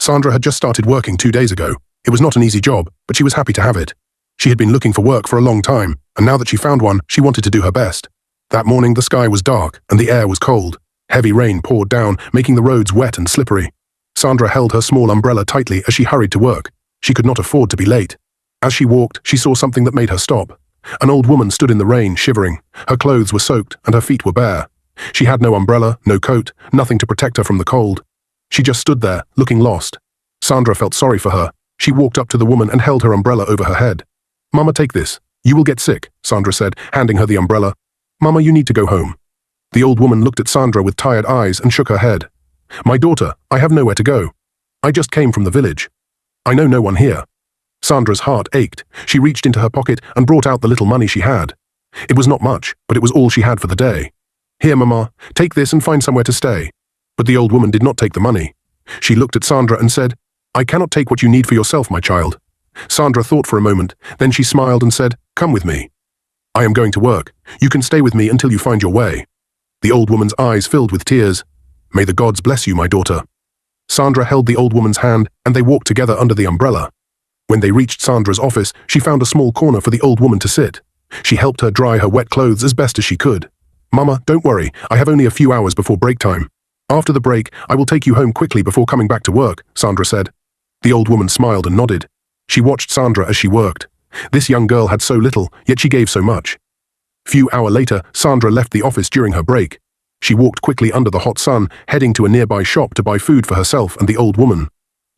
Sandra had just started working 2 days ago. It was not an easy job, but she was happy to have it. She had been looking for work for a long time, and now that she found one, she wanted to do her best. That morning, the sky was dark, and the air was cold. Heavy rain poured down, making the roads wet and slippery. Sandra held her small umbrella tightly as she hurried to work. She could not afford to be late. As she walked, she saw something that made her stop. An old woman stood in the rain, shivering. Her clothes were soaked, and her feet were bare. She had no umbrella, no coat, nothing to protect her from the cold. She just stood there, looking lost. Sandra felt sorry for her. She walked up to the woman and held her umbrella over her head. "Mama, take this. You will get sick," Sandra said, handing her the umbrella. "Mama, you need to go home." The old woman looked at Sandra with tired eyes and shook her head. "My daughter, I have nowhere to go. I just came from the village. I know no one here." Sandra's heart ached. She reached into her pocket and brought out the little money she had. It was not much, but it was all she had for the day. "Here, Mama, take this and find somewhere to stay." But the old woman did not take the money. She looked at Sandra and said, "I cannot take what you need for yourself, my child." Sandra thought for a moment, then she smiled and said, "Come with me. I am going to work. You can stay with me until you find your way." The old woman's eyes filled with tears. "May the gods bless you, my daughter." Sandra held the old woman's hand, and they walked together under the umbrella. When they reached Sandra's office, she found a small corner for the old woman to sit. She helped her dry her wet clothes as best as she could. "Mama, don't worry, I have only a few hours before break time. After the break, I will take you home quickly before coming back to work," Sandra said. The old woman smiled and nodded. She watched Sandra as she worked. This young girl had so little, yet she gave so much. Few hours later, Sandra left the office during her break. She walked quickly under the hot sun, heading to a nearby shop to buy food for herself and the old woman.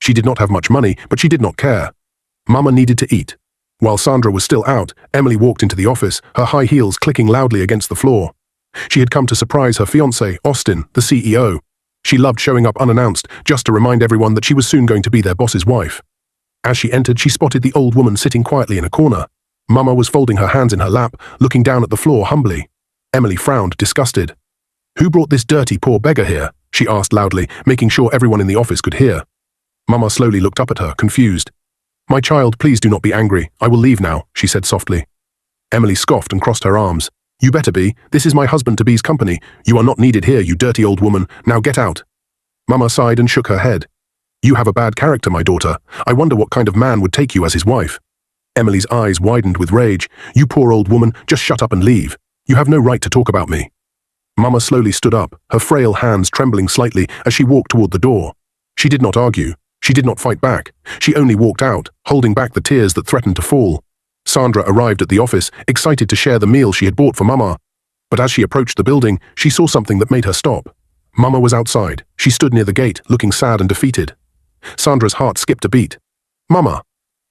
She did not have much money, but she did not care. Mama needed to eat. While Sandra was still out, Emily walked into the office, her high heels clicking loudly against the floor. She had come to surprise her fiancé, Austin, the CEO. She loved showing up unannounced, just to remind everyone that she was soon going to be their boss's wife. As she entered, she spotted the old woman sitting quietly in a corner. Mama was folding her hands in her lap, looking down at the floor humbly. Emily frowned, disgusted. "Who brought this dirty, poor beggar here?" she asked loudly, making sure everyone in the office could hear. Mama slowly looked up at her, confused. "My child, please do not be angry. I will leave now," she said softly. Emily scoffed and crossed her arms. "You better be. This is my husband-to-be's company. You are not needed here, you dirty old woman. Now get out." Mama sighed and shook her head. "You have a bad character, my daughter. I wonder what kind of man would take you as his wife." Emily's eyes widened with rage. "You poor old woman, just shut up and leave. You have no right to talk about me." Mama slowly stood up, her frail hands trembling slightly as she walked toward the door. She did not argue. She did not fight back. She only walked out, holding back the tears that threatened to fall. Sandra arrived at the office, excited to share the meal she had bought for Mama. But as she approached the building, she saw something that made her stop. Mama was outside. She stood near the gate, looking sad and defeated. Sandra's heart skipped a beat. "Mama,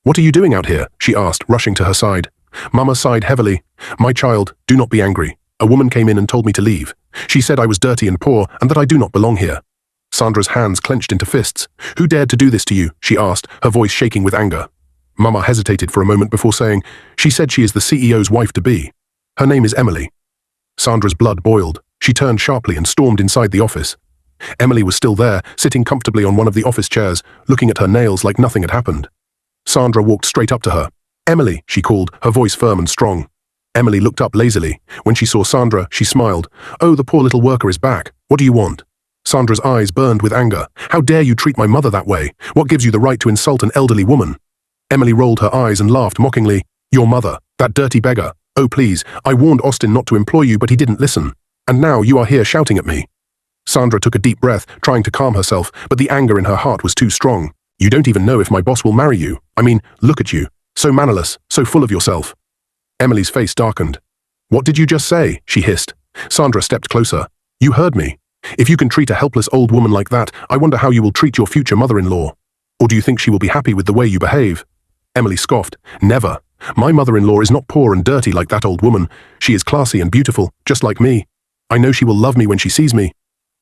what are you doing out here?" she asked, rushing to her side. Mama sighed heavily. "My child, do not be angry. A woman came in and told me to leave. She said I was dirty and poor and that I do not belong here." Sandra's hands clenched into fists. "Who dared to do this to you?" she asked, her voice shaking with anger. Mama hesitated for a moment before saying, "She said she is the CEO's wife-to-be. Her name is Emily." Sandra's blood boiled. She turned sharply and stormed inside the office. Emily was still there, sitting comfortably on one of the office chairs, looking at her nails like nothing had happened. Sandra walked straight up to her. "Emily," she called, her voice firm and strong. Emily looked up lazily. When she saw Sandra, she smiled. "Oh, the poor little worker is back. What do you want?" Sandra's eyes burned with anger. "How dare you treat my mother that way? What gives you the right to insult an elderly woman?" Emily rolled her eyes and laughed mockingly. "Your mother, that dirty beggar. Oh please, I warned Austin not to employ you, but he didn't listen. And now you are here shouting at me." Sandra took a deep breath, trying to calm herself, but the anger in her heart was too strong. "You don't even know if my boss will marry you. I mean, look at you. So mannerless, so full of yourself." Emily's face darkened. "What did you just say?" she hissed. Sandra stepped closer. "You heard me. If you can treat a helpless old woman like that, I wonder how you will treat your future mother-in-law. Or do you think she will be happy with the way you behave?" Emily scoffed. "Never. My mother-in-law is not poor and dirty like that old woman. She is classy and beautiful, just like me. I know she will love me when she sees me."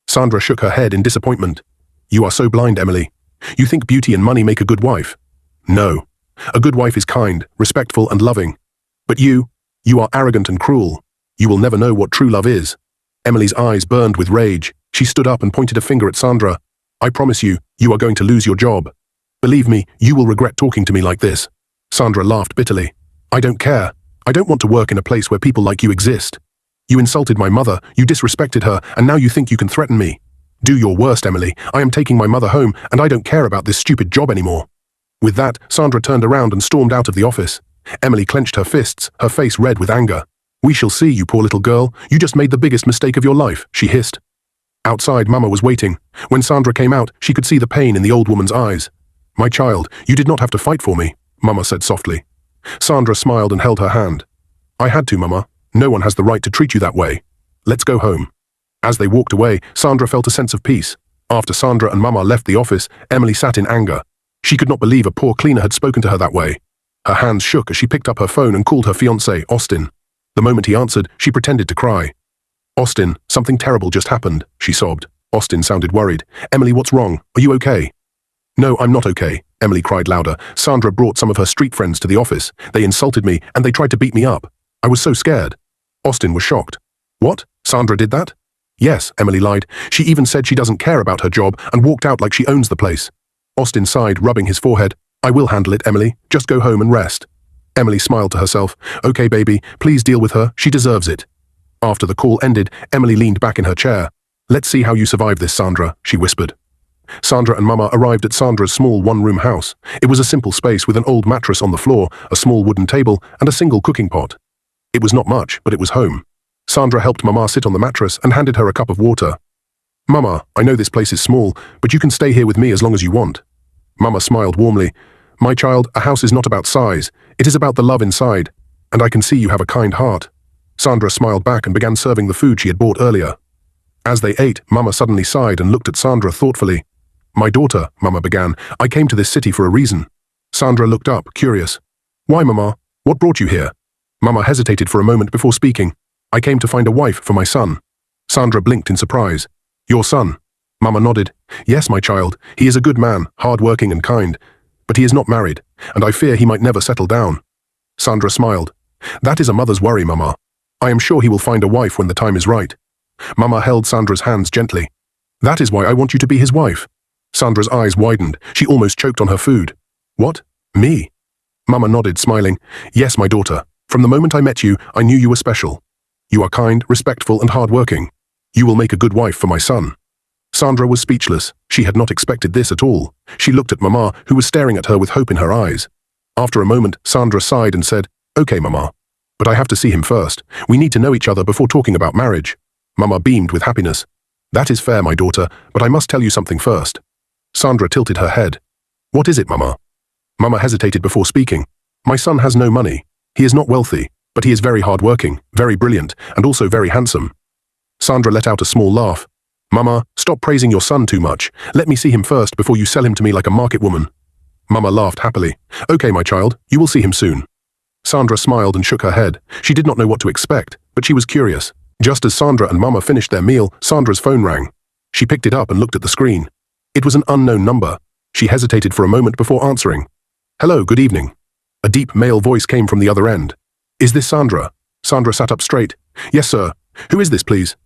Sandra shook her head in disappointment. "You are so blind, Emily. You think beauty and money make a good wife. No. A good wife is kind, respectful, and loving. But you are arrogant and cruel. You will never know what true love is." Emily's eyes burned with rage. She stood up and pointed a finger at Sandra. "I promise you, you are going to lose your job. Believe me, you will regret talking to me like this." Sandra laughed bitterly. "I don't care. I don't want to work in a place where people like you exist. You insulted my mother, you disrespected her, and now you think you can threaten me. Do your worst, Emily. I am taking my mother home, and I don't care about this stupid job anymore. With that, Sandra turned around and stormed out of the office. Emily clenched her fists, her face red with anger. We shall see, you poor little girl. You just made the biggest mistake of your life, she hissed. Outside, Mama was waiting. When Sandra came out, she could see the pain in the old woman's eyes. My child, you did not have to fight for me, Mama said softly. Sandra smiled and held her hand. I had to, Mama. No one has the right to treat you that way. Let's go home. As they walked away, Sandra felt a sense of peace. After Sandra and Mama left the office, Emily sat in anger. She could not believe a poor cleaner had spoken to her that way. Her hands shook as she picked up her phone and called her fiancé, Austin. The moment he answered, she pretended to cry. Austin, something terrible just happened, she sobbed. Austin sounded worried. Emily, what's wrong? Are you okay? No, I'm not okay, Emily cried louder. Sandra brought some of her street friends to the office. They insulted me and they tried to beat me up. I was so scared. Austin was shocked. What? Sandra did that? Yes, Emily lied. She even said she doesn't care about her job and walked out like she owns the place. Austin sighed, rubbing his forehead. I will handle it, Emily. Just go home and rest. Emily smiled to herself. Okay, baby, please deal with her. She deserves it. After the call ended, Emily leaned back in her chair. Let's see how you survive this, Sandra, she whispered. Sandra and Mama arrived at Sandra's small one-room house. It was a simple space with an old mattress on the floor, a small wooden table, and a single cooking pot. It was not much, but it was home. Sandra helped Mama sit on the mattress and handed her a cup of water. Mama, I know this place is small, but you can stay here with me as long as you want. Mama smiled warmly. My child, a house is not about size. It is about the love inside. And I can see you have a kind heart. Sandra smiled back and began serving the food she had bought earlier. As they ate, Mama suddenly sighed and looked at Sandra thoughtfully. My daughter, Mama began, I came to this city for a reason. Sandra looked up, curious. Why, Mama? What brought you here? Mama hesitated for a moment before speaking. I came to find a wife for my son. Sandra blinked in surprise. Your son? Mama nodded. Yes, my child. He is a good man, hard-working and kind. But he is not married, and I fear he might never settle down. Sandra smiled. That is a mother's worry, Mama. I am sure he will find a wife when the time is right. Mama held Sandra's hands gently. That is why I want you to be his wife. Sandra's eyes widened. She almost choked on her food. What? Me? Mama nodded, smiling. Yes, my daughter. From the moment I met you, I knew you were special. You are kind, respectful, and hard-working. You will make a good wife for my son. Sandra was speechless. She had not expected this at all. She looked at Mama, who was staring at her with hope in her eyes. After a moment, Sandra sighed and said, Okay, Mama. But I have to see him first. We need to know each other before talking about marriage. Mama beamed with happiness. That is fair, my daughter, but I must tell you something first. Sandra tilted her head. What is it, Mama? Mama hesitated before speaking. My son has no money. He is not wealthy, but he is very hardworking, very brilliant, and also very handsome. Sandra let out a small laugh. Mama, stop praising your son too much. Let me see him first before you sell him to me like a market woman. Mama laughed happily. Okay, my child, you will see him soon. Sandra smiled and shook her head. She did not know what to expect, but she was curious. Just as Sandra and Mama finished their meal, Sandra's phone rang. She picked it up and looked at the screen. It was an unknown number. She hesitated for a moment before answering. Hello, good evening. A deep male voice came from the other end. Is this Sandra? Sandra sat up straight. Yes, sir. Who is this, please?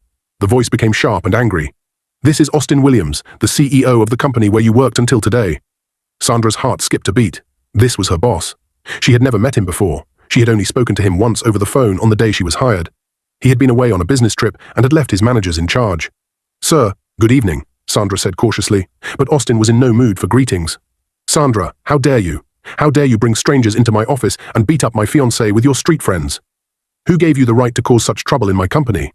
The voice became sharp and angry. This is Austin Williams, the CEO of the company where you worked until today. Sandra's heart skipped a beat. This was her boss. She had never met him before. She had only spoken to him once over the phone on the day she was hired. He had been away on a business trip and had left his managers in charge. Sir, good evening, Sandra said cautiously, but Austin was in no mood for greetings. Sandra, how dare you? How dare you bring strangers into my office and beat up my fiancé with your street friends? Who gave you the right to cause such trouble in my company?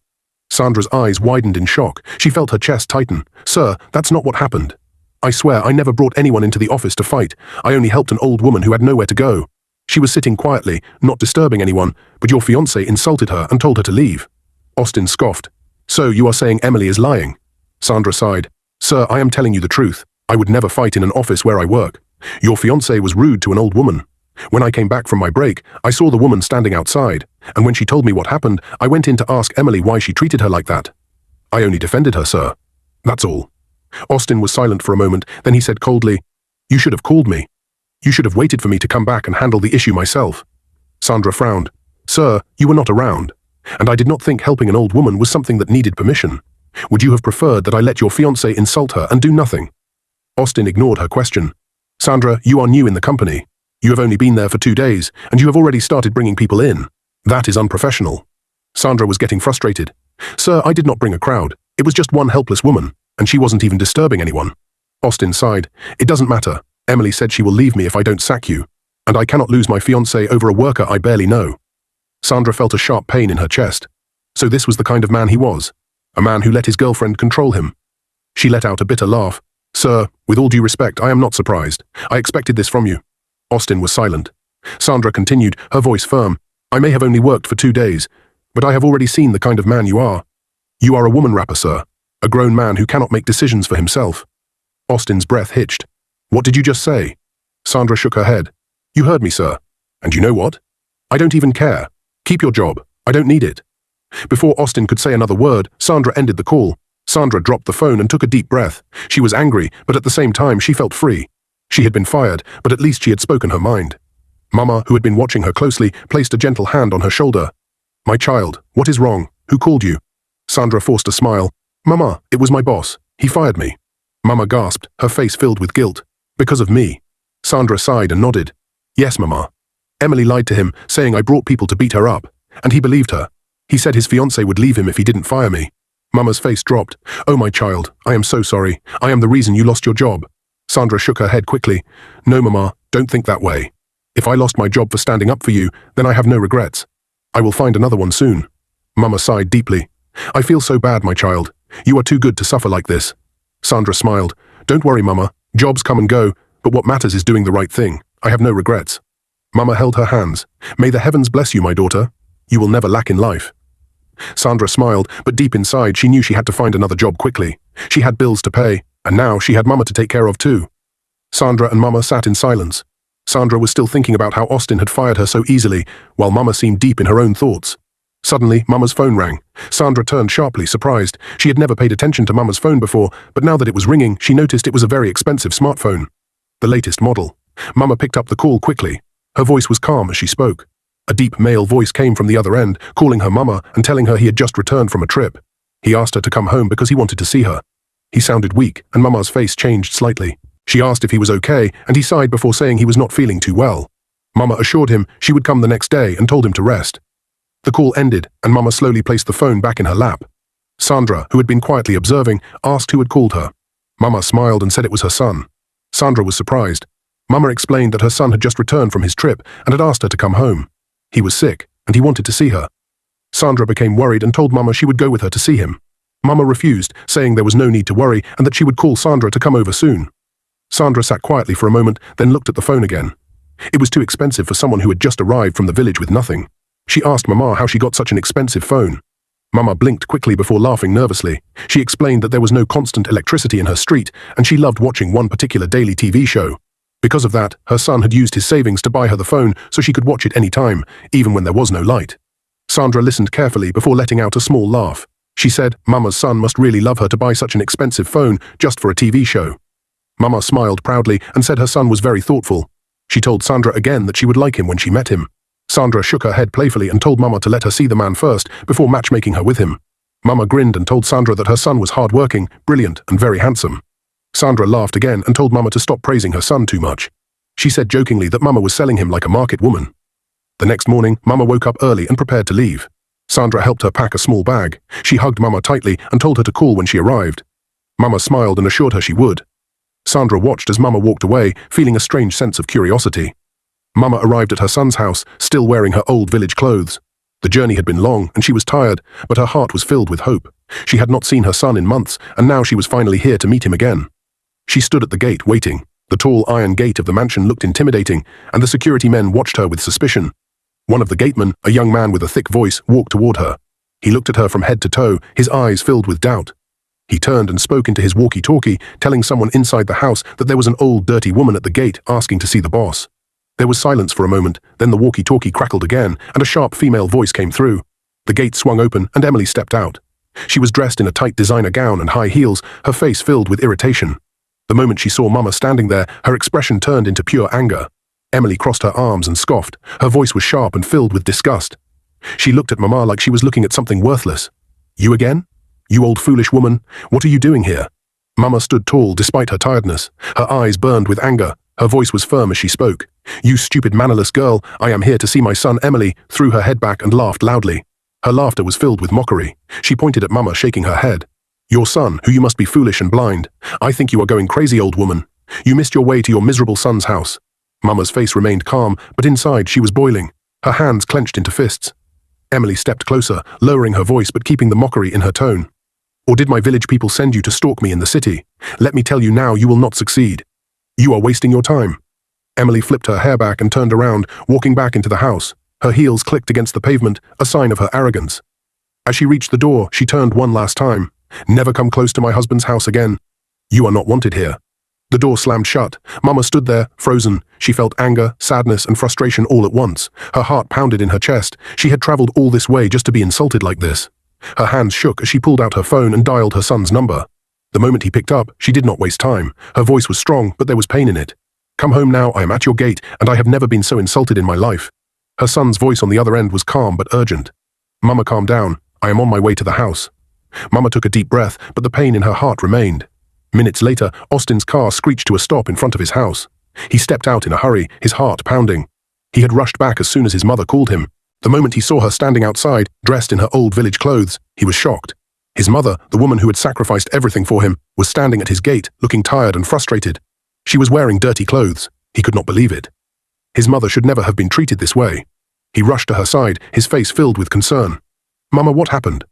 Sandra's eyes widened in shock. She felt her chest tighten. Sir, that's not what happened. I swear I never brought anyone into the office to fight. I only helped an old woman who had nowhere to go. She was sitting quietly, not disturbing anyone, but your fiancé insulted her and told her to leave. Austin scoffed. So you are saying Emily is lying? Sandra sighed. Sir, I am telling you the truth. I would never fight in an office where I work. Your fiancé was rude to an old woman. When I came back from my break, I saw the woman standing outside, and when she told me what happened, I went in to ask Emily why she treated her like that. I only defended her, sir. That's all. Austin was silent for a moment, then he said coldly, You should have called me. You should have waited for me to come back and handle the issue myself. Sandra frowned. Sir, you were not around, and I did not think helping an old woman was something that needed permission. Would you have preferred that I let your fiancé insult her and do nothing? Austin ignored her question. Sandra, you are new in the company. You have only been there for 2 days, and you have already started bringing people in. That is unprofessional. Sandra was getting frustrated. Sir, I did not bring a crowd. It was just one helpless woman. And she wasn't even disturbing anyone. Austin sighed. It doesn't matter. Emily said she will leave me if I don't sack you. And I cannot lose my fiancé over a worker I barely know. Sandra felt a sharp pain in her chest. So this was the kind of man he was. A man who let his girlfriend control him. She let out a bitter laugh. Sir, with all due respect, I am not surprised. I expected this from you. Austin was silent. Sandra continued, her voice firm. I may have only worked for 2 days, but I have already seen the kind of man you are. You are a woman rapper, sir. A grown man who cannot make decisions for himself. Austin's breath hitched. What did you just say? Sandra shook her head. You heard me, sir. And you know what? I don't even care. Keep your job. I don't need it. Before Austin could say another word, Sandra ended the call. Sandra dropped the phone and took a deep breath. She was angry, but at the same time she felt free. She had been fired, but at least she had spoken her mind. Mama, who had been watching her closely, placed a gentle hand on her shoulder. My child, what is wrong? Who called you? Sandra forced a smile. Mama, it was my boss. He fired me. Mama gasped, her face filled with guilt. Because of me. Sandra sighed and nodded. Yes, Mama. Emily lied to him, saying I brought people to beat her up. And he believed her. He said his fiancé would leave him if he didn't fire me. Mama's face dropped. Oh, my child, I am so sorry. I am the reason you lost your job. Sandra shook her head quickly. No, Mama, don't think that way. If I lost my job for standing up for you, then I have no regrets. I will find another one soon. Mama sighed deeply. I feel so bad, my child. You are too good to suffer like this. Sandra smiled. Don't worry, Mama. Jobs come and go, but what matters is doing the right thing. I have no regrets. Mama held her hands. May the heavens bless you, my daughter. You will never lack in life. Sandra smiled, but deep inside she knew she had to find another job quickly. She had bills to pay, and now she had Mama to take care of too. Sandra and Mama sat in silence. Sandra was still thinking about how Austin had fired her so easily, while Mama seemed deep in her own thoughts. Suddenly, Mama's phone rang. Sandra turned sharply, surprised. She had never paid attention to Mama's phone before, but now that it was ringing, she noticed it was a very expensive smartphone. The latest model. Mama picked up the call quickly. Her voice was calm as she spoke. A deep male voice came from the other end, calling her Mama and telling her he had just returned from a trip. He asked her to come home because he wanted to see her. He sounded weak, and Mama's face changed slightly. She asked if he was okay, and he sighed before saying he was not feeling too well. Mama assured him she would come the next day and told him to rest. The call ended, and Mama slowly placed the phone back in her lap. Sandra, who had been quietly observing, asked who had called her. Mama smiled and said it was her son. Sandra was surprised. Mama explained that her son had just returned from his trip and had asked her to come home. He was sick, and he wanted to see her. Sandra became worried and told Mama she would go with her to see him. Mama refused, saying there was no need to worry and that she would call Sandra to come over soon. Sandra sat quietly for a moment, then looked at the phone again. It was too expensive for someone who had just arrived from the village with nothing. She asked Mama how she got such an expensive phone. Mama blinked quickly before laughing nervously. She explained that there was no constant electricity in her street, and she loved watching one particular daily TV show. Because of that, her son had used his savings to buy her the phone so she could watch it any time, even when there was no light. Sandra listened carefully before letting out a small laugh. She said Mama's son must really love her to buy such an expensive phone just for a TV show. Mama smiled proudly and said her son was very thoughtful. She told Sandra again that she would like him when she met him. Sandra shook her head playfully and told Mama to let her see the man first before matchmaking her with him. Mama grinned and told Sandra that her son was hard-working, brilliant, and very handsome. Sandra laughed again and told Mama to stop praising her son too much. She said jokingly that Mama was selling him like a market woman. The next morning, Mama woke up early and prepared to leave. Sandra helped her pack a small bag. She hugged Mama tightly and told her to call when she arrived. Mama smiled and assured her she would. Sandra watched as Mama walked away, feeling a strange sense of curiosity. Mama arrived at her son's house, still wearing her old village clothes. The journey had been long and she was tired, but her heart was filled with hope. She had not seen her son in months, and now she was finally here to meet him again. She stood at the gate, waiting. The tall iron gate of the mansion looked intimidating, and the security men watched her with suspicion. One of the gatemen, a young man with a thick voice, walked toward her. He looked at her from head to toe, his eyes filled with doubt. He turned and spoke into his walkie-talkie, telling someone inside the house that there was an old, dirty woman at the gate asking to see the boss. There was silence for a moment, then the walkie-talkie crackled again, and a sharp female voice came through. The gate swung open, and Emily stepped out. She was dressed in a tight designer gown and high heels, her face filled with irritation. The moment she saw Mama standing there, her expression turned into pure anger. Emily crossed her arms and scoffed. Her voice was sharp and filled with disgust. She looked at Mama like she was looking at something worthless. You again? You old foolish woman, what are you doing here? Mama stood tall despite her tiredness. Her eyes burned with anger. Her voice was firm as she spoke. You stupid mannerless girl, I am here to see my son. Emily threw her head back and laughed loudly. Her laughter was filled with mockery. She pointed at Mama, shaking her head. Your son, who you must be foolish and blind. I think you are going crazy, old woman. You missed your way to your miserable son's house. Mama's face remained calm, but inside she was boiling, her hands clenched into fists. Emily stepped closer, lowering her voice but keeping the mockery in her tone. Or did my village people send you to stalk me in the city? Let me tell you now, you will not succeed. You are wasting your time. Emily flipped her hair back and turned around, walking back into the house. Her heels clicked against the pavement, a sign of her arrogance. As she reached the door, she turned one last time. Never come close to my husband's house again. You are not wanted here. The door slammed shut. Mama stood there, frozen. She felt anger, sadness, and frustration all at once. Her heart pounded in her chest. She had traveled all this way just to be insulted like this. Her hands shook as she pulled out her phone and dialed her son's number. The moment he picked up, she did not waste time. Her voice was strong, but there was pain in it. Come home now, I am at your gate, and I have never been so insulted in my life. Her son's voice on the other end was calm but urgent. Mama, calm down. I am on my way to the house. Mama took a deep breath, but the pain in her heart remained. Minutes later, Austin's car screeched to a stop in front of his house. He stepped out in a hurry, his heart pounding. He had rushed back as soon as his mother called him. The moment he saw her standing outside, dressed in her old village clothes, he was shocked. His mother, the woman who had sacrificed everything for him, was standing at his gate, looking tired and frustrated. She was wearing dirty clothes. He could not believe it. His mother should never have been treated this way. He rushed to her side, his face filled with concern. Mama, what happened?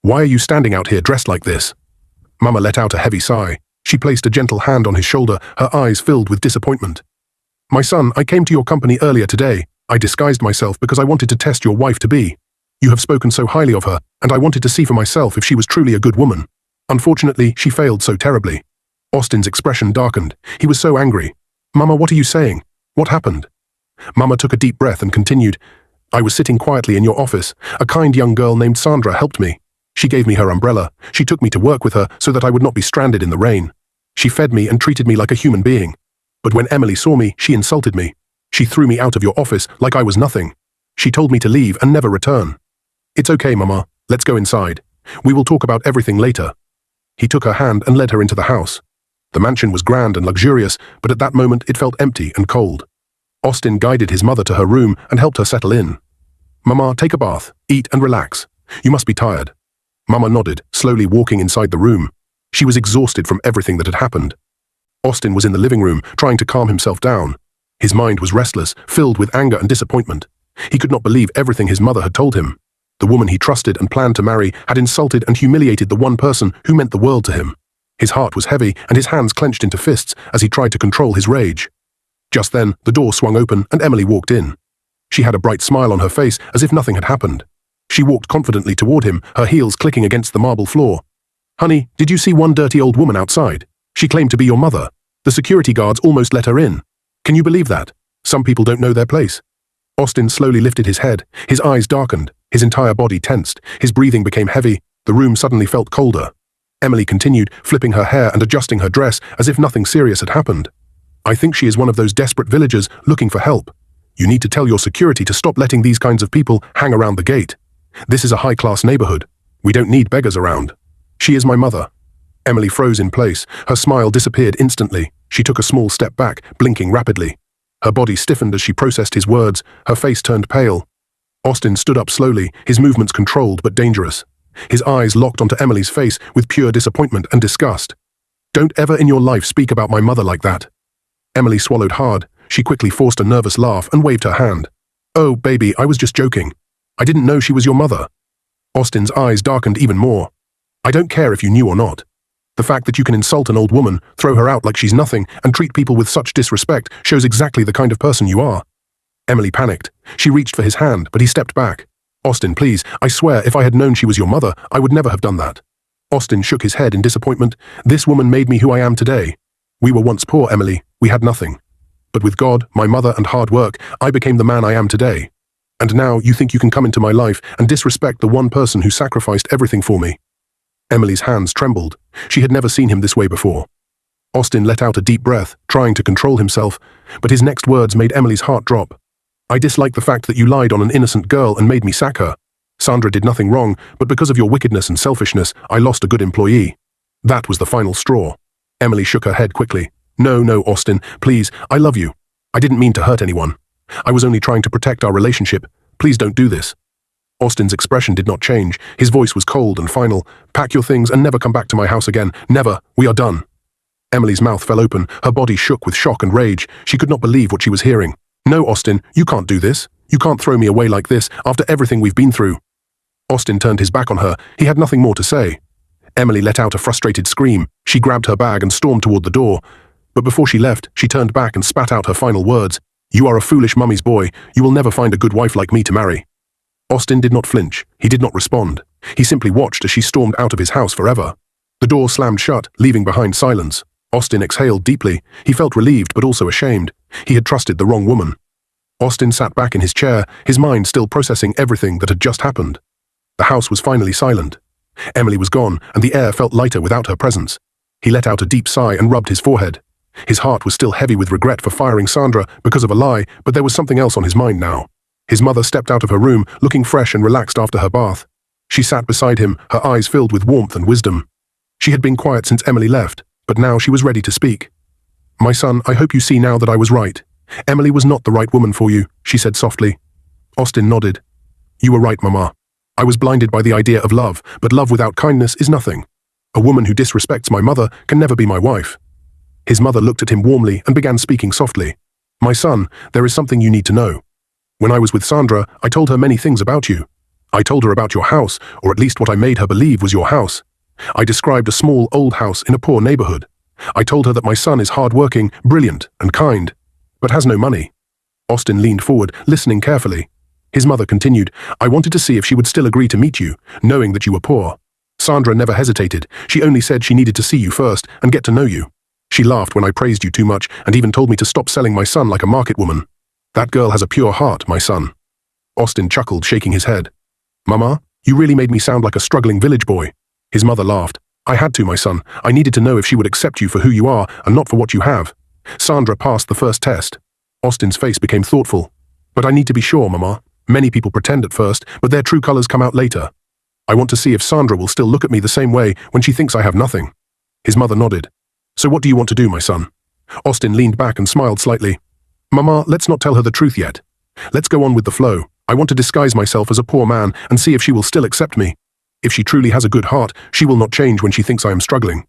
Why are you standing out here dressed like this? Mama let out a heavy sigh. She placed a gentle hand on his shoulder, her eyes filled with disappointment. My son, I came to your company earlier today. I disguised myself because I wanted to test your wife-to-be. You have spoken so highly of her, and I wanted to see for myself if she was truly a good woman. Unfortunately, she failed so terribly. Austin's expression darkened. He was so angry. Mama, what are you saying? What happened? Mama took a deep breath and continued. I was sitting quietly in your office. A kind young girl named Sandra helped me. She gave me her umbrella. She took me to work with her so that I would not be stranded in the rain. She fed me and treated me like a human being. But when Emily saw me, she insulted me. She threw me out of your office like I was nothing. She told me to leave and never return. It's okay, Mama. Let's go inside. We will talk about everything later. He took her hand and led her into the house. The mansion was grand and luxurious, but at that moment it felt empty and cold. Austin guided his mother to her room and helped her settle in. Mama, take a bath, eat and relax. You must be tired. Mama nodded, slowly walking inside the room. She was exhausted from everything that had happened. Austin was in the living room, trying to calm himself down. His mind was restless, filled with anger and disappointment. He could not believe everything his mother had told him. The woman he trusted and planned to marry had insulted and humiliated the one person who meant the world to him. His heart was heavy and his hands clenched into fists as he tried to control his rage. Just then, the door swung open and Emily walked in. She had a bright smile on her face as if nothing had happened. She walked confidently toward him, her heels clicking against the marble floor. Honey, did you see one dirty old woman outside? She claimed to be your mother. The security guards almost let her in. Can you believe that? Some people don't know their place. Austin slowly lifted his head. His eyes darkened. His entire body tensed. His breathing became heavy. The room suddenly felt colder. Emily continued, flipping her hair and adjusting her dress as if nothing serious had happened. I think she is one of those desperate villagers looking for help. You need to tell your security to stop letting these kinds of people hang around the gate. This is a high-class neighborhood. We don't need beggars around. She is my mother. Emily froze in place. Her smile disappeared instantly. She took a small step back, blinking rapidly. Her body stiffened as she processed his words. Her face turned pale. Austin stood up slowly, his movements controlled but dangerous. His eyes locked onto Emily's face with pure disappointment and disgust. Don't ever in your life speak about my mother like that. Emily swallowed hard. She quickly forced a nervous laugh and waved her hand. Oh, baby, I was just joking. I didn't know she was your mother. Austin's eyes darkened even more. I don't care if you knew or not. The fact that you can insult an old woman, throw her out like she's nothing, and treat people with such disrespect shows exactly the kind of person you are. Emily panicked. She reached for his hand, but he stepped back. Austin, please, I swear if I had known she was your mother, I would never have done that. Austin shook his head in disappointment. This woman made me who I am today. We were once poor, Emily. We had nothing. But with God, my mother, and hard work, I became the man I am today. And now you think you can come into my life and disrespect the one person who sacrificed everything for me. Emily's hands trembled. She had never seen him this way before. Austin let out a deep breath, trying to control himself, but his next words made Emily's heart drop. I dislike the fact that you lied on an innocent girl and made me sack her. Sandra did nothing wrong, but because of your wickedness and selfishness, I lost a good employee. That was the final straw. Emily shook her head quickly. No, Austin, please, I love you. I didn't mean to hurt anyone. I was only trying to protect our relationship. Please don't do this. Austin's expression did not change. His voice was cold and final. Pack your things and never come back to my house again. Never. We are done. Emily's mouth fell open. Her body shook with shock and rage. She could not believe what she was hearing. No, Austin, you can't do this. You can't throw me away like this after everything we've been through. Austin turned his back on her. He had nothing more to say. Emily let out a frustrated scream. She grabbed her bag and stormed toward the door. But before she left, she turned back and spat out her final words. You are a foolish mummy's boy. You will never find a good wife like me to marry. Austin did not flinch. He did not respond. He simply watched as she stormed out of his house forever. The door slammed shut, leaving behind silence. Austin exhaled deeply. He felt relieved but also ashamed. He had trusted the wrong woman. Austin sat back in his chair, his mind still processing everything that had just happened. The house was finally silent. Emily was gone, and the air felt lighter without her presence. He let out a deep sigh and rubbed his forehead. His heart was still heavy with regret for firing Sandra because of a lie, but there was something else on his mind now. His mother stepped out of her room, looking fresh and relaxed after her bath. She sat beside him, her eyes filled with warmth and wisdom. She had been quiet since Emily left, but now she was ready to speak. My son, I hope you see now that I was right. Emily was not the right woman for you, she said softly. Austin nodded. You were right, Mama. I was blinded by the idea of love, but love without kindness is nothing. A woman who disrespects my mother can never be my wife. His mother looked at him warmly and began speaking softly. My son, there is something you need to know. When I was with Sandra, I told her many things about you. I told her about your house, or at least what I made her believe was your house. I described a small old house in a poor neighborhood. I told her that my son is hardworking, brilliant, and kind, but has no money. Austin leaned forward, listening carefully. His mother continued, I wanted to see if she would still agree to meet you, knowing that you were poor. Sandra never hesitated. She only said she needed to see you first and get to know you. She laughed when I praised you too much and even told me to stop selling my son like a market woman. That girl has a pure heart, my son. Austin chuckled, shaking his head. Mama, you really made me sound like a struggling village boy. His mother laughed. I had to, my son. I needed to know if she would accept you for who you are and not for what you have. Sandra passed the first test. Austin's face became thoughtful. But I need to be sure, Mama. Many people pretend at first, but their true colors come out later. I want to see if Sandra will still look at me the same way when she thinks I have nothing. His mother nodded. So what do you want to do, my son? Austin leaned back and smiled slightly. Mama, let's not tell her the truth yet. Let's go on with the flow. I want to disguise myself as a poor man and see if she will still accept me. If she truly has a good heart, she will not change when she thinks I am struggling.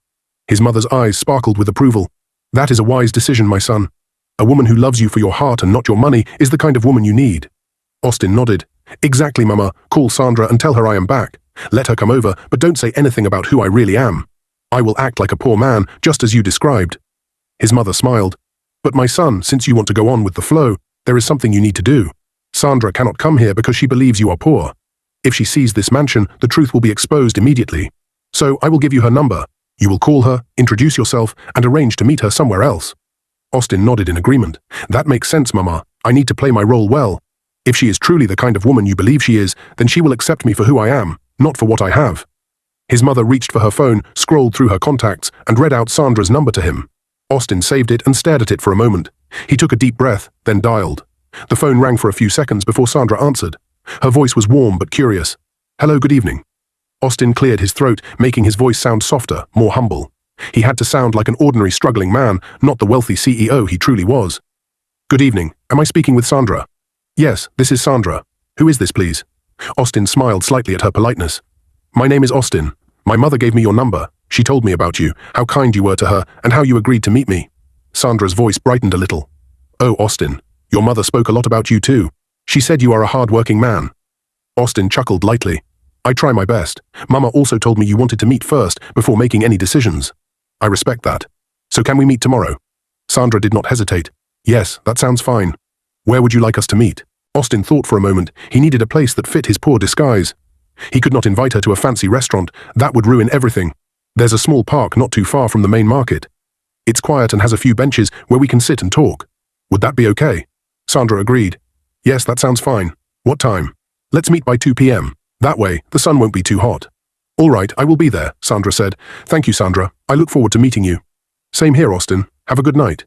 His mother's eyes sparkled with approval. That is a wise decision, my son. A woman who loves you for your heart and not your money is the kind of woman you need. Austin nodded. Exactly, Mama. Call Sandra and tell her I am back. Let her come over, but don't say anything about who I really am. I will act like a poor man, just as you described. His mother smiled. But my son, since you want to go on with the flow, there is something you need to do. Sandra cannot come here because she believes you are poor. If she sees this mansion, the truth will be exposed immediately. So I will give you her number. You will call her, introduce yourself, and arrange to meet her somewhere else. Austin nodded in agreement. That makes sense, Mama. I need to play my role well. If she is truly the kind of woman you believe she is, then she will accept me for who I am, not for what I have. His mother reached for her phone, scrolled through her contacts, and read out Sandra's number to him. Austin saved it and stared at it for a moment. He took a deep breath, then dialed. The phone rang for a few seconds before Sandra answered. Her voice was warm but curious. Hello, good evening. Austin cleared his throat, making his voice sound softer, more humble. He had to sound like an ordinary struggling man, not the wealthy CEO he truly was. Good evening. Am I speaking with Sandra? Yes, this is Sandra. Who is this, please? Austin smiled slightly at her politeness. My name is Austin. My mother gave me your number. She told me about you, how kind you were to her, and how you agreed to meet me. Sandra's voice brightened a little. Oh, Austin, your mother spoke a lot about you too. She said you are a hard-working man. Austin chuckled lightly. I try my best. Mama also told me you wanted to meet first before making any decisions. I respect that. So can we meet tomorrow? Sandra did not hesitate. Yes, that sounds fine. Where would you like us to meet? Austin thought for a moment. He needed a place that fit his poor disguise. He could not invite her to a fancy restaurant. That would ruin everything. There's a small park not too far from the main market. It's quiet and has a few benches where we can sit and talk. Would that be okay? Sandra agreed. Yes, that sounds fine. What time? Let's meet by 2 p.m. That way, the sun won't be too hot. All right, I will be there, Sandra said. Thank you, Sandra. I look forward to meeting you. Same here, Austin. Have a good night.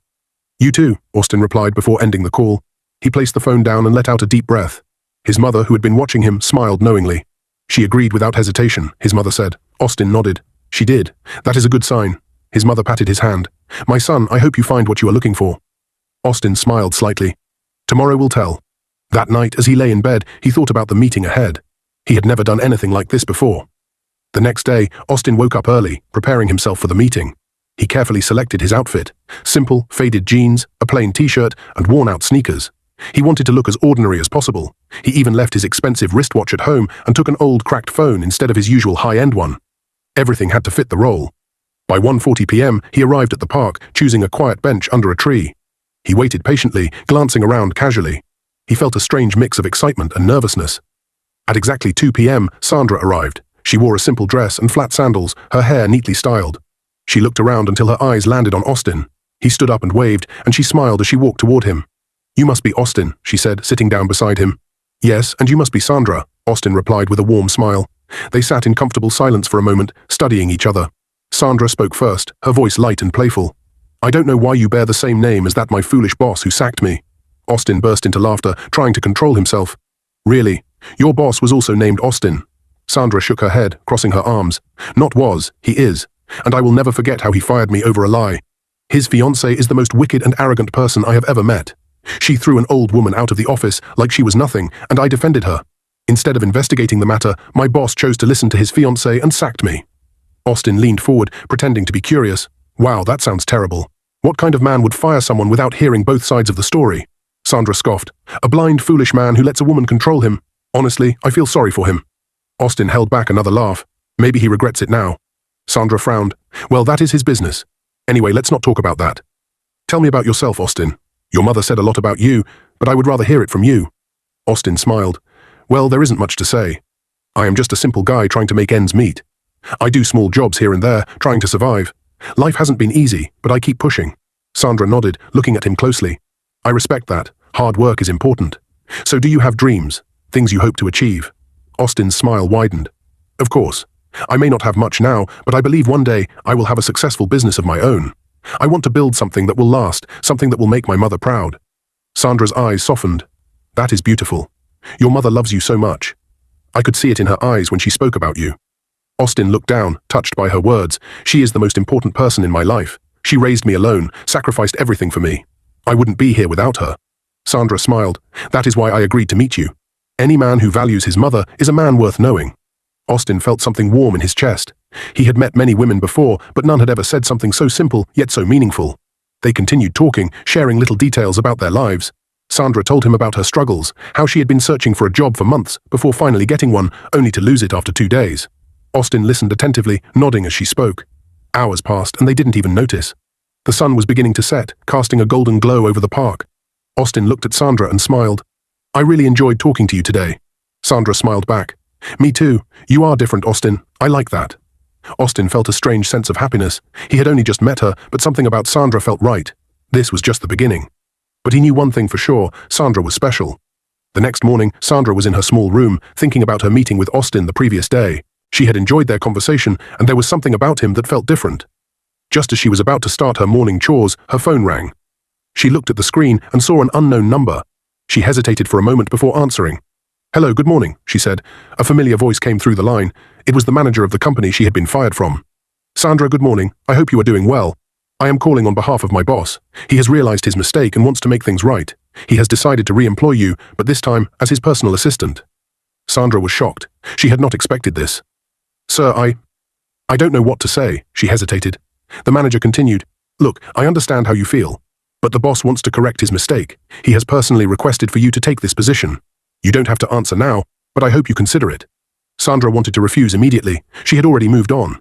You too, Austin replied before ending the call. He placed the phone down and let out a deep breath. His mother, who had been watching him, smiled knowingly. She agreed without hesitation, his mother said. Austin nodded. She did. That is a good sign. His mother patted his hand. My son, I hope you find what you are looking for. Austin smiled slightly. Tomorrow will tell. That night, as he lay in bed, he thought about the meeting ahead. He had never done anything like this before. The next day, Austin woke up early, preparing himself for the meeting. He carefully selected his outfit: simple, faded jeans, a plain t-shirt, and worn-out sneakers. He wanted to look as ordinary as possible. He even left his expensive wristwatch at home and took an old cracked phone instead of his usual high-end one. Everything had to fit the role. By 1:40 p.m., he arrived at the park, choosing a quiet bench under a tree. He waited patiently, glancing around casually. He felt a strange mix of excitement and nervousness. At exactly 2 p.m., Sandra arrived. She wore a simple dress and flat sandals, her hair neatly styled. She looked around until her eyes landed on Austin. He stood up and waved, and she smiled as she walked toward him. "You must be Austin," she said, sitting down beside him. "Yes, and you must be Sandra," Austin replied with a warm smile. They sat in comfortable silence for a moment, studying each other. Sandra spoke first, her voice light and playful. "I don't know why you bear the same name as that my foolish boss who sacked me." Austin burst into laughter, trying to control himself. "Really? Your boss was also named Austin?" Sandra shook her head, crossing her arms. "Not was, he is. And I will never forget how he fired me over a lie. His fiancée is the most wicked and arrogant person I have ever met. She threw an old woman out of the office like she was nothing, and I defended her. Instead of investigating the matter, my boss chose to listen to his fiancée and sacked me." Austin leaned forward, pretending to be curious. "Wow, that sounds terrible. What kind of man would fire someone without hearing both sides of the story?" Sandra scoffed. "A blind, foolish man who lets a woman control him. Honestly, I feel sorry for him." Austin held back another laugh. "Maybe he regrets it now." Sandra frowned. "Well, that is his business. Anyway, let's not talk about that. Tell me about yourself, Austin. Your mother said a lot about you, but I would rather hear it from you." Austin smiled. "Well, there isn't much to say. I am just a simple guy trying to make ends meet. I do small jobs here and there, trying to survive. Life hasn't been easy, but I keep pushing." Sandra nodded, looking at him closely. "I respect that. Hard work is important. So do you have dreams, things you hope to achieve?" Austin's smile widened. "Of course. I may not have much now, but I believe one day I will have a successful business of my own. I want to build something that will last, something that will make my mother proud." Sandra's eyes softened. "That is beautiful. Your mother loves you so much. I could see it in her eyes when she spoke about you." Austin looked down, touched by her words. "She is the most important person in my life. She raised me alone, sacrificed everything for me. I wouldn't be here without her." Sandra smiled. "That is why I agreed to meet you. Any man who values his mother is a man worth knowing." Austin felt something warm in his chest. He had met many women before, but none had ever said something so simple, yet so meaningful. They continued talking, sharing little details about their lives. Sandra told him about her struggles, how she had been searching for a job for months before finally getting one, only to lose it after 2 days. Austin listened attentively, nodding as she spoke. Hours passed, and they didn't even notice. The sun was beginning to set, casting a golden glow over the park. Austin looked at Sandra and smiled. "I really enjoyed talking to you today." Sandra smiled back. "Me too. You are different, Austin. I like that." Austin felt a strange sense of happiness. He had only just met her, but something about Sandra felt right. This was just the beginning. But he knew one thing for sure: Sandra was special. The next morning, Sandra was in her small room, thinking about her meeting with Austin the previous day. She had enjoyed their conversation, and there was something about him that felt different. Just as she was about to start her morning chores, her phone rang. She looked at the screen and saw an unknown number. She hesitated for a moment before answering. "Hello, good morning," she said. A familiar voice came through the line. It was the manager of the company she had been fired from. "Sandra, good morning. I hope you are doing well. I am calling on behalf of my boss. He has realized his mistake and wants to make things right. He has decided to re-employ you, but this time as his personal assistant." Sandra was shocked. She had not expected this. "Sir, I don't know what to say," she hesitated. The manager continued. "Look, I understand how you feel, but the boss wants to correct his mistake. He has personally requested for you to take this position. You don't have to answer now, but I hope you consider it." Sandra wanted to refuse immediately. She had already moved on.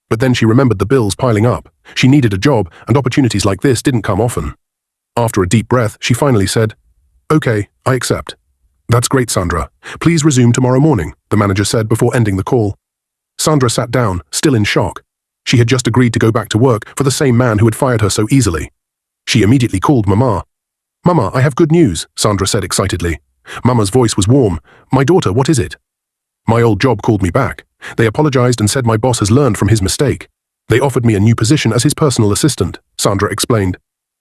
But then she remembered the bills piling up. She needed a job, and opportunities like this didn't come often. After a deep breath, she finally said, "Okay, I accept." "That's great, Sandra. Please resume tomorrow morning," the manager said before ending the call. Sandra sat down, still in shock. She had just agreed to go back to work for the same man who had fired her so easily. She immediately called Mama. "Mama, I have good news," Sandra said excitedly. Mama's voice was warm. "My daughter, what is it?" "My old job called me back. They apologized and said my boss has learned from his mistake. They offered me a new position as his personal assistant," Sandra explained.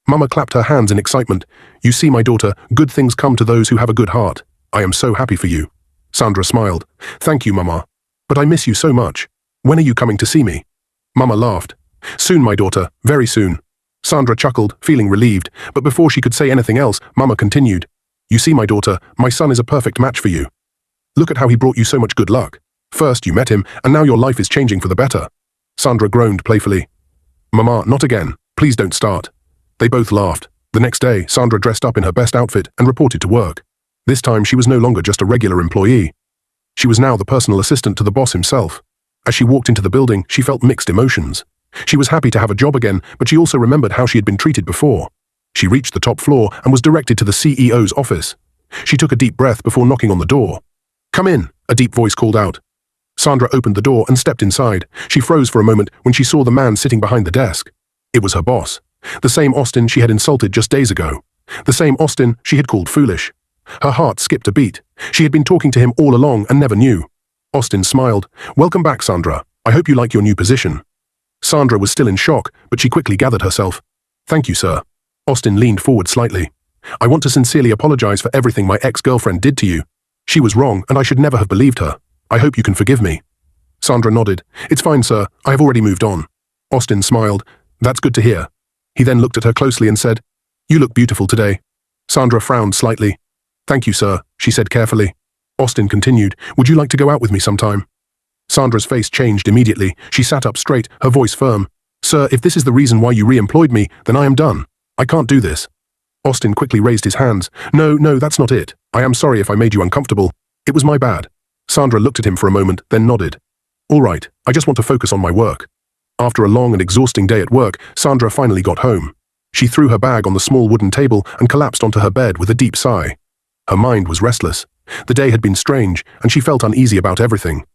Mama clapped her hands in excitement. "You see, my daughter, good things come to those who have a good heart. I am so happy for you." Sandra smiled. "Thank you, Mama. But I miss you so much. When are you coming to see me?" Mama laughed. "Soon, my daughter, very soon." Sandra chuckled, feeling relieved, but before she could say anything else, Mama continued. "You see, my daughter, my son is a perfect match for you." Look at how he brought you so much good luck. First you met him, and now your life is changing for the better. Sandra groaned playfully. Mama, not again. Please don't start. They both laughed. The next day, Sandra dressed up in her best outfit and reported to work. This time she was no longer just a regular employee. She was now the personal assistant to the boss himself. As she walked into the building, she felt mixed emotions. She was happy to have a job again, but she also remembered how she had been treated before. She reached the top floor and was directed to the CEO's office. She took a deep breath before knocking on the door. Come in, a deep voice called out. Sandra opened the door and stepped inside. She froze for a moment when she saw the man sitting behind the desk. It was her boss. The same Austin she had insulted just days ago. The same Austin she had called foolish. Her heart skipped a beat. She had been talking to him all along and never knew. Austin smiled. Welcome back, Sandra. I hope you like your new position. Sandra was still in shock, but she quickly gathered herself. Thank you, sir. Austin leaned forward slightly. I want to sincerely apologize for everything my ex-girlfriend did to you. She was wrong, and I should never have believed her. I hope you can forgive me. Sandra nodded. It's fine, sir. I have already moved on. Austin smiled. That's good to hear. He then looked at her closely and said, You look beautiful today. Sandra frowned slightly. Thank you, sir, she said carefully. Austin continued, Would you like to go out with me sometime? Sandra's face changed immediately. She sat up straight, her voice firm. Sir, if this is the reason why you re-employed me, then I am done. I can't do this. Austin quickly raised his hands. No, that's not it. I am sorry if I made you uncomfortable. It was my bad. Sandra looked at him for a moment, then nodded. All right, I just want to focus on my work. After a long and exhausting day at work, Sandra finally got home. She threw her bag on the small wooden table and collapsed onto her bed with a deep sigh. Her mind was restless. The day had been strange, and she felt uneasy about everything.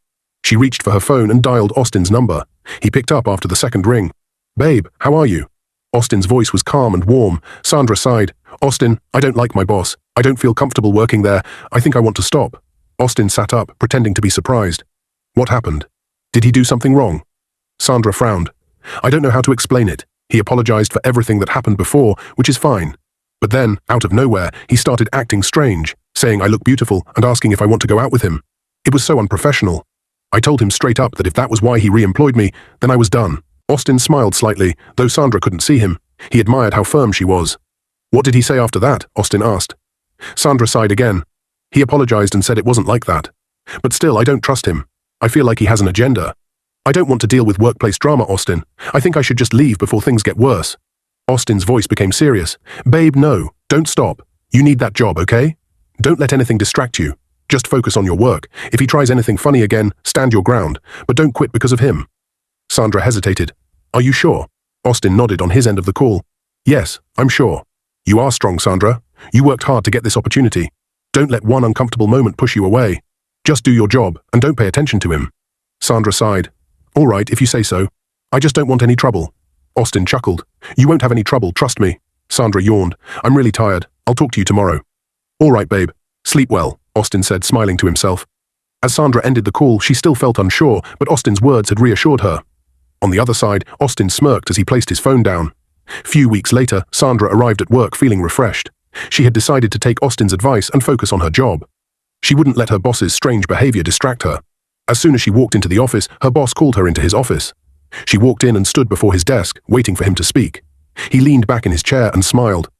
She reached for her phone and dialed Austin's number. He picked up after the second ring. Babe, how are you? Austin's voice was calm and warm. Sandra sighed. Austin, I don't like my boss. I don't feel comfortable working there. I think I want to stop. Austin sat up, pretending to be surprised. What happened? Did he do something wrong? Sandra frowned. I don't know how to explain it. He apologized for everything that happened before, which is fine. But then, out of nowhere, he started acting strange, saying I look beautiful and asking if I want to go out with him. It was so unprofessional. I told him straight up that if that was why he re-employed me, then I was done. Austin smiled slightly, though Sandra couldn't see him. He admired how firm she was. What did he say after that? Austin asked. Sandra sighed again. He apologized and said it wasn't like that. But still, I don't trust him. I feel like he has an agenda. I don't want to deal with workplace drama, Austin. I think I should just leave before things get worse. Austin's voice became serious. Babe, no, don't stop. You need that job, okay? Don't let anything distract you. Just focus on your work. If he tries anything funny again, stand your ground, but don't quit because of him. Sandra hesitated. Are you sure? Austin nodded on his end of the call. Yes, I'm sure. You are strong, Sandra. You worked hard to get this opportunity. Don't let one uncomfortable moment push you away. Just do your job and don't pay attention to him. Sandra sighed. All right, if you say so. I just don't want any trouble. Austin chuckled. You won't have any trouble, trust me. Sandra yawned. I'm really tired. I'll talk to you tomorrow. All right, babe. Sleep well, Austin said, smiling to himself. As Sandra ended the call, she still felt unsure, but Austin's words had reassured her. On the other side, Austin smirked as he placed his phone down. Few weeks later, Sandra arrived at work feeling refreshed. She had decided to take Austin's advice and focus on her job. She wouldn't let her boss's strange behavior distract her. As soon as she walked into the office, her boss called her into his office. She walked in and stood before his desk, waiting for him to speak. He leaned back in his chair and smiled.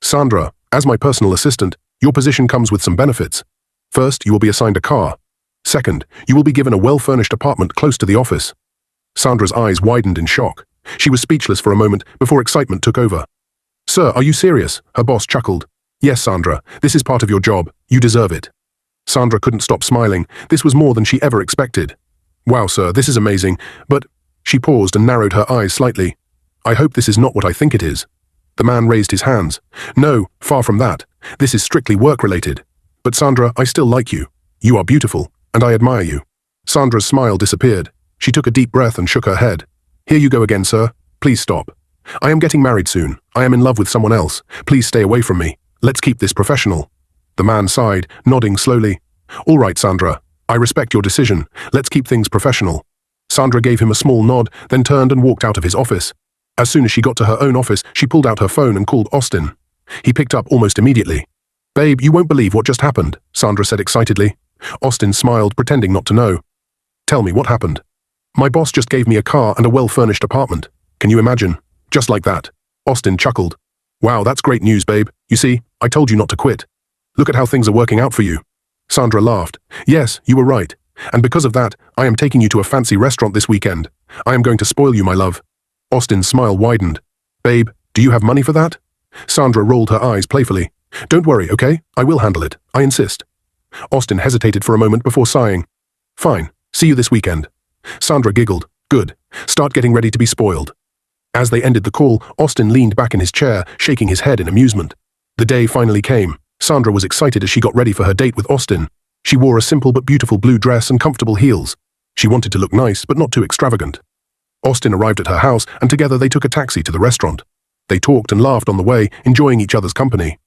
Sandra, as my personal assistant, your position comes with some benefits. First, you will be assigned a car. Second, you will be given a well-furnished apartment close to the office. Sandra's eyes widened in shock. She was speechless for a moment before excitement took over. Sir, are you serious? Her boss chuckled. Yes, Sandra, this is part of your job. You deserve it. Sandra couldn't stop smiling. This was more than she ever expected. Wow, sir, this is amazing, but... She paused and narrowed her eyes slightly. I hope this is not what I think it is. The man raised his hands. No, far from that. This is strictly work-related. But Sandra, I still like you. You are beautiful, and I admire you. Sandra's smile disappeared. She took a deep breath and shook her head. Here you go again, sir. Please stop. I am getting married soon. I am in love with someone else. Please stay away from me. Let's keep this professional. The man sighed, nodding slowly. All right, Sandra. I respect your decision. Let's keep things professional. Sandra gave him a small nod, then turned and walked out of his office. As soon as she got to her own office, she pulled out her phone and called Austin. He picked up almost immediately. Babe, you won't believe what just happened, Sandra said excitedly. Austin smiled, pretending not to know. Tell me, what happened? My boss just gave me a car and a well-furnished apartment. Can you imagine? Just like that. Austin chuckled. Wow, that's great news, babe. You see, I told you not to quit. Look at how things are working out for you. Sandra laughed. Yes, you were right. And because of that, I am taking you to a fancy restaurant this weekend. I am going to spoil you, my love. Austin's smile widened. Babe, do you have money for that? Sandra rolled her eyes playfully. Don't worry, okay? I will handle it. I insist. Austin hesitated for a moment before sighing. Fine. See you this weekend. Sandra giggled. Good. Start getting ready to be spoiled. As they ended the call, Austin leaned back in his chair, shaking his head in amusement. The day finally came. Sandra was excited as she got ready for her date with Austin. She wore a simple but beautiful blue dress and comfortable heels. She wanted to look nice, but not too extravagant. Austin arrived at her house, and together they took a taxi to the restaurant. They talked and laughed on the way, enjoying each other's company.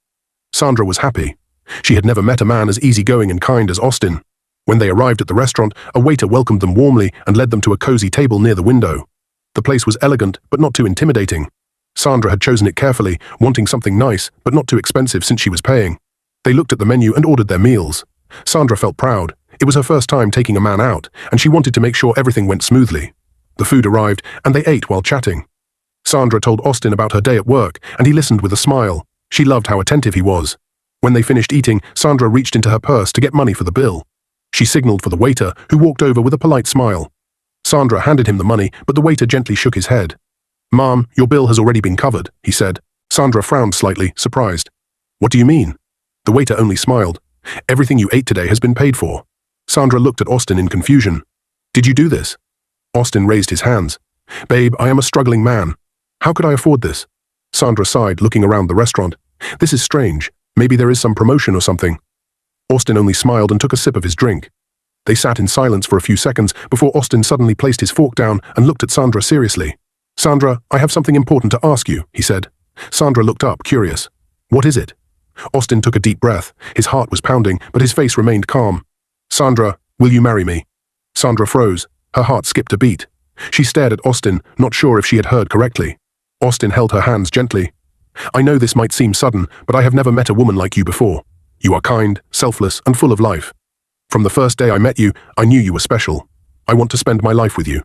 Sandra was happy. She had never met a man as easygoing and kind as Austin. When they arrived at the restaurant, a waiter welcomed them warmly and led them to a cozy table near the window. The place was elegant, but not too intimidating. Sandra had chosen it carefully, wanting something nice, but not too expensive since she was paying. They looked at the menu and ordered their meals. Sandra felt proud. It was her first time taking a man out, and she wanted to make sure everything went smoothly. The food arrived, and they ate while chatting. Sandra told Austin about her day at work, and he listened with a smile. She loved how attentive he was. When they finished eating, Sandra reached into her purse to get money for the bill. She signaled for the waiter, who walked over with a polite smile. Sandra handed him the money, but the waiter gently shook his head. Ma'am, your bill has already been covered, he said. Sandra frowned slightly, surprised. What do you mean? The waiter only smiled. Everything you ate today has been paid for. Sandra looked at Austin in confusion. Did you do this? Austin raised his hands. Babe, I am a struggling man. How could I afford this? Sandra sighed, looking around the restaurant. This is strange. Maybe there is some promotion or something. Austin only smiled and took a sip of his drink. They sat in silence for a few seconds before Austin suddenly placed his fork down and looked at Sandra seriously. Sandra, I have something important to ask you, he said. Sandra looked up, curious. What is it? Austin took a deep breath. His heart was pounding, but his face remained calm. Sandra, will you marry me? Sandra froze. Her heart skipped a beat. She stared at Austin, not sure if she had heard correctly. Austin held her hands gently. I know this might seem sudden, but I have never met a woman like you before. You are kind, selfless, and full of life. From the first day I met you, I knew you were special. I want to spend my life with you.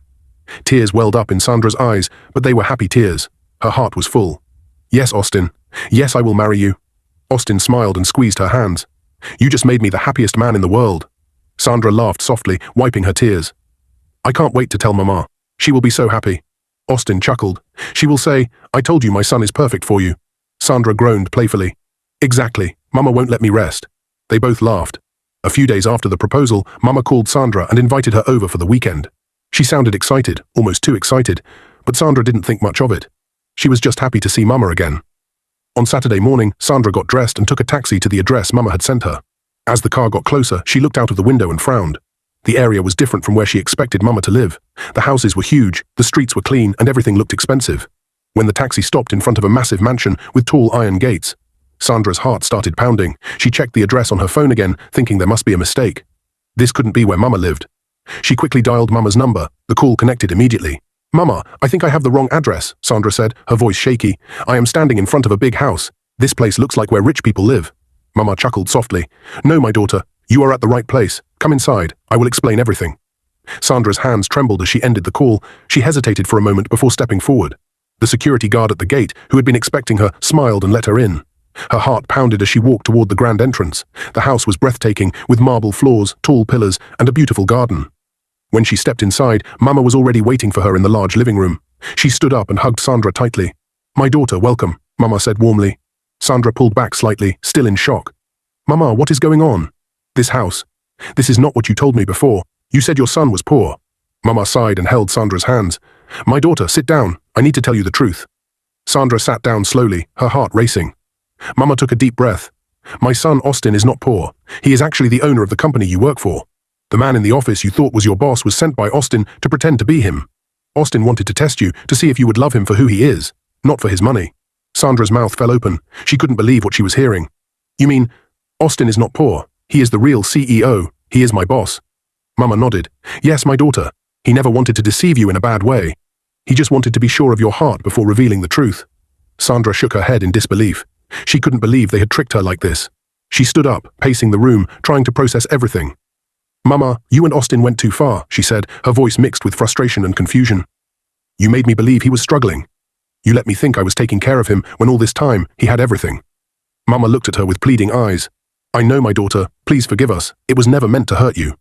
Tears welled up in Sandra's eyes, but they were happy tears. Her heart was full. Yes, Austin. Yes, I will marry you. Austin smiled and squeezed her hands. You just made me the happiest man in the world. Sandra laughed softly, wiping her tears. I can't wait to tell Mama. She will be so happy. Austin chuckled. She will say, I told you my son is perfect for you. Sandra groaned playfully. Exactly. Mama won't let me rest. They both laughed. A few days after the proposal, Mama called Sandra and invited her over for the weekend. She sounded excited, almost too excited, but Sandra didn't think much of it. She was just happy to see Mama again. On Saturday morning, Sandra got dressed and took a taxi to the address Mama had sent her. As the car got closer, she looked out of the window and frowned. The area was different from where she expected Mama to live. The houses were huge, the streets were clean, and everything looked expensive. When the taxi stopped in front of a massive mansion with tall iron gates, Sandra's heart started pounding. She checked the address on her phone again, thinking there must be a mistake. This couldn't be where Mama lived. She quickly dialed Mama's number. The call connected immediately. Mama, I think I have the wrong address, Sandra said, her voice shaky. I am standing in front of a big house. This place looks like where rich people live. Mama chuckled softly. No, my daughter, you are at the right place. Come inside. I will explain everything. Sandra's hands trembled as she ended the call. She hesitated for a moment before stepping forward. The security guard at the gate, who had been expecting her, smiled and let her in. Her heart pounded as she walked toward the grand entrance. The house was breathtaking, with marble floors, tall pillars, and a beautiful garden. When she stepped inside, Mama was already waiting for her in the large living room. She stood up and hugged Sandra tightly. My daughter, welcome, Mama said warmly. Sandra pulled back slightly, still in shock. Mama, what is going on? This house. This is not what you told me before. You said your son was poor. Mama sighed and held Sandra's hands. My daughter, sit down. I need to tell you the truth. Sandra sat down slowly, her heart racing. Mama took a deep breath. My son Austin is not poor. He is actually the owner of the company you work for. The man in the office you thought was your boss was sent by Austin to pretend to be him. Austin wanted to test you to see if you would love him for who he is, not for his money. Sandra's mouth fell open. She couldn't believe what she was hearing. You mean, Austin is not poor. He is the real CEO. He is my boss. Mama nodded. Yes, my daughter. He never wanted to deceive you in a bad way. He just wanted to be sure of your heart before revealing the truth. Sandra shook her head in disbelief. She couldn't believe they had tricked her like this. She stood up, pacing the room, trying to process everything. Mama, you and Austin went too far, she said, her voice mixed with frustration and confusion. You made me believe he was struggling. You let me think I was taking care of him when all this time he had everything. Mama looked at her with pleading eyes. I know, my daughter, please forgive us. It was never meant to hurt you.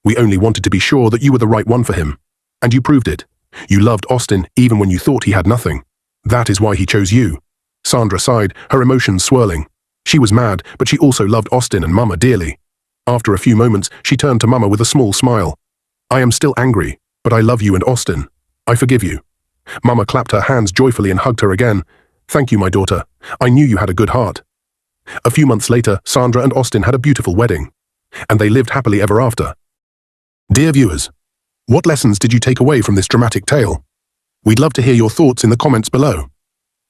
We only wanted to be sure that you were the right one for him. And you proved it. You loved Austin even when you thought he had nothing. That is why he chose you. Sandra sighed, her emotions swirling. She was mad, but she also loved Austin and Mama dearly. After a few moments, she turned to Mama with a small smile. I am still angry, but I love you and Austin. I forgive you. Mama clapped her hands joyfully and hugged her again. Thank you, my daughter. I knew you had a good heart. A few months later, Sandra and Austin had a beautiful wedding. And they lived happily ever after. Dear viewers, what lessons did you take away from this dramatic tale? We'd love to hear your thoughts in the comments below.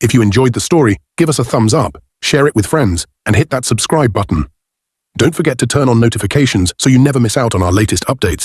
If you enjoyed the story, give us a thumbs up, share it with friends, and hit that subscribe button. Don't forget to turn on notifications so you never miss out on our latest updates.